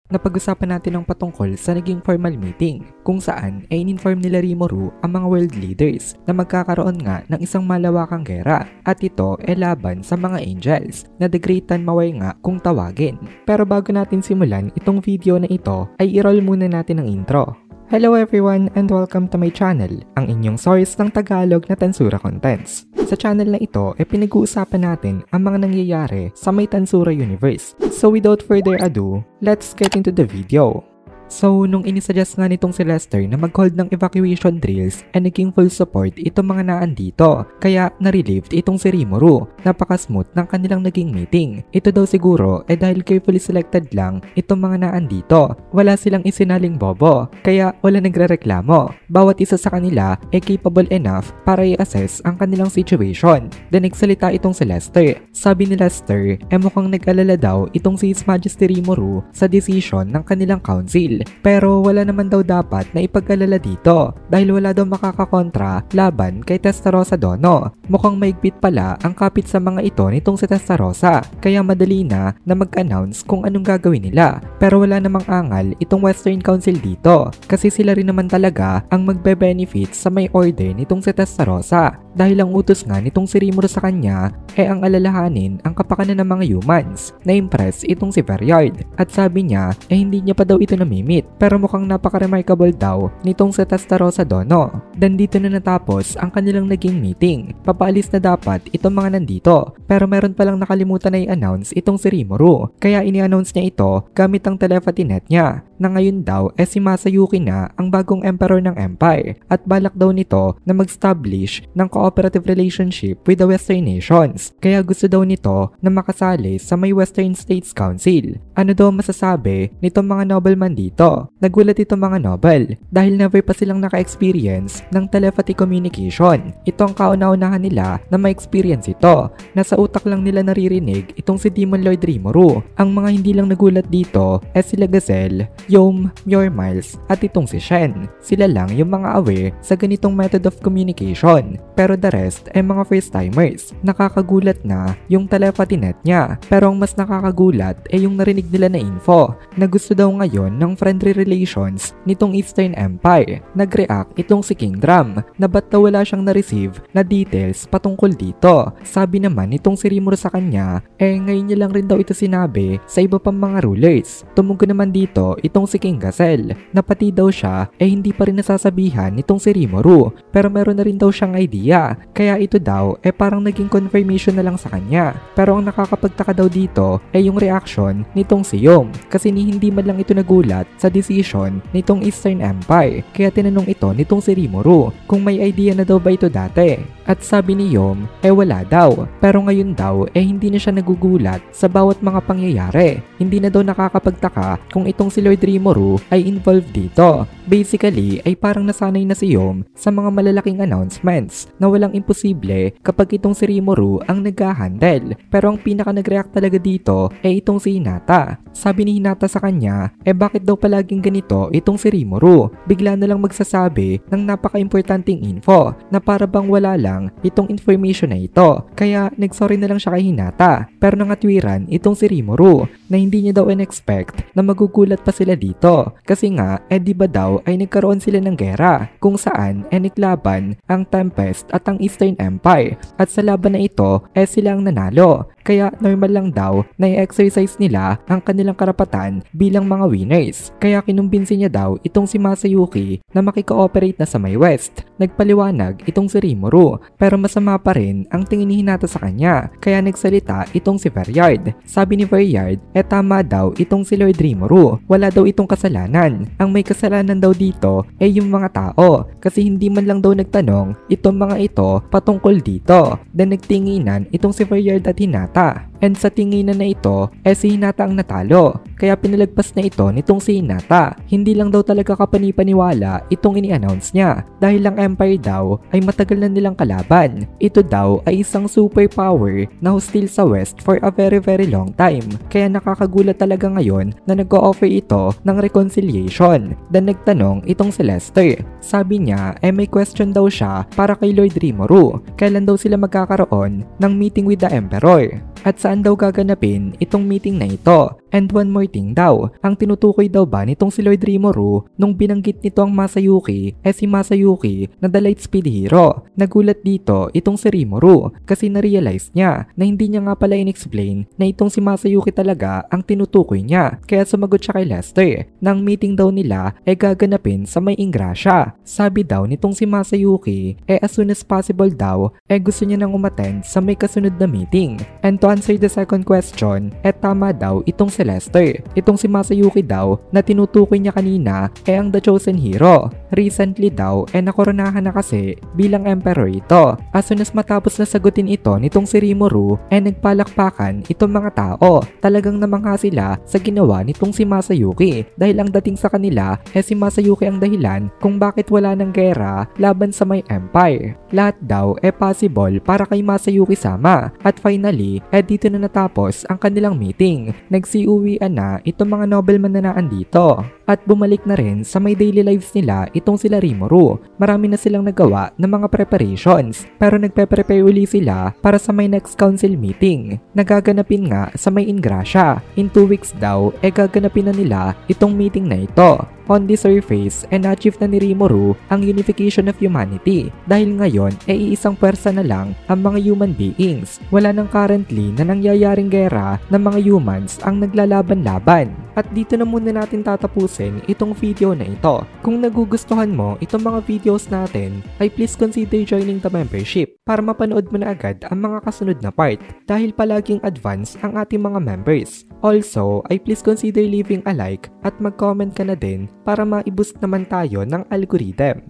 Napag-usapan natin ang patungkol sa naging formal meeting kung saan ay in-inform nila Rimuru ang mga world leaders na magkakaroon nga ng isang malawakang gera at ito ay laban sa mga angels na The Great Tanmaway nga kung tawagin. Pero bago natin simulan itong video na ito ay i-roll muna natin ang intro. Hello everyone and welcome to my channel, ang inyong source ng Tagalog na Tansura Contents. Sa channel na ito ay pinag-uusapan natin ang mga nangyayari sa may Tansura universe. So without further ado, let's get into the video. So, nung inisuggest nga nitong si Lester na mag-hold ng evacuation drills ay naging full support itong mga naandito. Kaya na-relieved itong si Rimuru. Napaka-smooth ng kanilang naging meeting. Ito daw siguro ay dahil carefully selected lang itong mga naandito. Wala silang isinaling bobo, kaya wala nagrereklamo. Bawat isa sa kanila ay capable enough para i-assess ang kanilang situation. Then nagsalita itong si Lester. Sabi ni Lester ay mukhang nag-alala daw itong si His Majesty Rimuru sa decision ng kanilang council. Pero wala naman daw dapat na ipag-alala dito dahil wala daw makakakontra laban kay Testarossa Dono. Mukhang maigpit pala ang kapit sa mga ito nitong si Testarossa kaya madali na mag-announce kung anong gagawin nila. Pero wala namang angal itong Western Council dito kasi sila rin naman talaga ang magbe-benefit sa may order nitong si Testarossa dahil ang utos nga nitong si Rimuru sa kanya ay ang alalahanin ang kapakanan ng mga humans. Na-impress itong si Veriard at sabi niya ay hindi niya pa daw ito namimit pero mukhang napaka-remarkable daw nitong si Testarossa Dono. Dan dito na natapos ang kanilang naging meeting. Papaalis na dapat itong mga nandito pero meron palang nakalimutan na i-announce itong si Rimuru kaya ini-announce niya ito gamit ang telepathy net niya na ngayon daw si Masayuki na ang bagong emperor ng empire at balak daw nito na mag-establish ng cooperative relationship with the Western nations kaya gusto daw nito na makasali sa may Western States Council. Ano daw masasabi nitong mga nobleman dito? Nagulat itong mga noble dahil never pa silang naka-experience ng telepathy communication. Ito ang kauna-unahan nila na ma-experience ito. Nasa utak lang nila naririnig itong si Demon Lord Rimuru. Ang mga hindi lang nagulat dito sila Gazelle, Yom, Yor Miles at itong si Shen. Sila lang yung mga aware sa ganitong method of communication. Pero the rest ay mga first timers. Nakakagulat na yung telepathy net niya. Pero ang mas nakakagulat ay yung narinig nila na info na gusto daw ngayon ng friendly relations nitong Eastern Empire. Nag-react itong si King Drum na ba't daw wala siyang na-receive na details patungkol dito. Sabi naman itong si Rimuru sa kanya ngayon niya lang rin daw ito sinabi sa iba pang mga rulers. Tumugon naman dito itong si King Gazelle na pati daw siya hindi pa rin nasasabihan nitong si Rimuru pero meron na rin daw siyang idea kaya ito daw parang naging confirmation na lang sa kanya. Pero ang nakakapagtaka daw dito yung reaction nitong si Yom kasi hindi man lang ito nagulat sa decision nitong Eastern Empire kaya tinanong ito nitong si Rimuru kung may idea na daw ba ito dati. At sabi ni Yom wala daw pero ngayon daw hindi na siya nagugulat sa bawat mga pangyayari. Hindi na daw nakakapagtaka kung itong si Lord Rimuru ay involved dito. Basically ay parang nasanay na si Yom sa mga malalaking announcements na walang imposible kapag itong si Rimuru ang nag-handle. Pero ang pinaka nag-react talaga dito itong si Hinata. Sabi ni Hinata sa kanya bakit daw palaging ganito itong si Rimuru? Bigla na lang magsasabi ng napaka-importanting info na para bang wala lang itong information na ito. Kaya nagsorry na lang siya kay Hinata. Pero nangatwiran itong si Rimuru na hindi niya daw in-expect na magugulat pa sila dito. Kasi nga di ba daw ay nagkaroon sila ng gera kung saan niklaban ang Tempest at ang Eastern Empire at sa laban na ito sila ang nanalo. Kaya normal lang daw na i-exercise nila ang kanilang karapatan bilang mga winners. Kaya kinumbinsi niya daw itong si Masayuki na makikooperate na sa may West. Nagpaliwanag itong si Rimuru pero masama pa rin ang tingin ni Hinata sa kanya kaya nagsalita itong si Veriard. Sabi ni Veriard tama daw itong si Lord Rimuru. Wala daw itong kasalanan. Ang may kasalanan daw dito yung mga tao kasi hindi man lang daw nagtanong itong mga ito patungkol dito. Then nagtinginan itong si Veriard at Hinata. And sa tinginan na ito si Hinata ang natalo kaya pinalagpas na ito nitong si Hinata. Hindi lang daw talaga kapanipaniwala itong ini-announce niya dahil ang Empire daw ay matagal na nilang kalaban. Ito daw ay isang superpower na hostile sa West for a very long time kaya nakakagulat talaga ngayon na nag-o-offer ito ng reconciliation. Dan nagtanong itong si Lester. Sabi niya may question daw siya para kay Lord Rimuru. Kailan daw sila magkakaroon ng meeting with the Emperor? At saan daw gaganapin itong meeting na ito? And one more thing daw, ang tinutukoy daw ba nitong si Lord Rimuru nung binanggit nito ang Masayuki si Masayuki na the Lightspeed Hero. Nagulat dito itong si Rimuru kasi na-realize niya na hindi niya nga pala in-explain na itong si Masayuki talaga ang tinutukoy niya, kaya sumagot siya kay Lester na ang meeting daw nila ay gaganapin sa may Ingrasya. Sabi daw nitong si Masayuki as soon as possible daw gusto niya nang umattend sa may kasunod na meeting. And to answer the second question, tama daw itong si Lester. Itong si Masayuki daw na tinutukoy niya kanina ang The Chosen Hero. Recently daw nakoronahan na kasi bilang emperor ito. As soon as matapos na sagutin ito nitong si Rimuru nagpalakpakan itong mga tao. Talagang namangha sila sa ginawa nitong si Masayuki dahil ang dating sa kanila si Masayuki ang dahilan kung bakit wala ng gera laban sa may empire. Lahat daw possible para kay Masayuki sama. At finally dito na natapos ang kanilang meeting. Nagsiuwian na itong mga nobleman na naandito at bumalik na rin sa may daily lives nila itong sila Rimuru. Marami na silang nagawa ng mga preparations pero nagpe-prepare uli sila para sa may next council meeting. Nagaganapin nga sa may Ingrasya. In 2 weeks daw gaganapin na nila itong meeting na ito. On the surface, na-achieve na ni Rimuru ang unification of humanity dahil ngayon iisang pwersa na lang ang mga human beings. Wala nang currently na nangyayaring gera ng mga humans ang naglalaban-laban. At dito na muna natin tatapusin itong video na ito. Kung nagugustuhan mo itong mga videos natin, ay please consider joining the membership para mapanood mo na agad ang mga kasunod na part dahil palaging advance ang ating mga members. Also, ay please consider leaving a like at mag-comment ka na din para ma-boost naman tayo ng algorithm.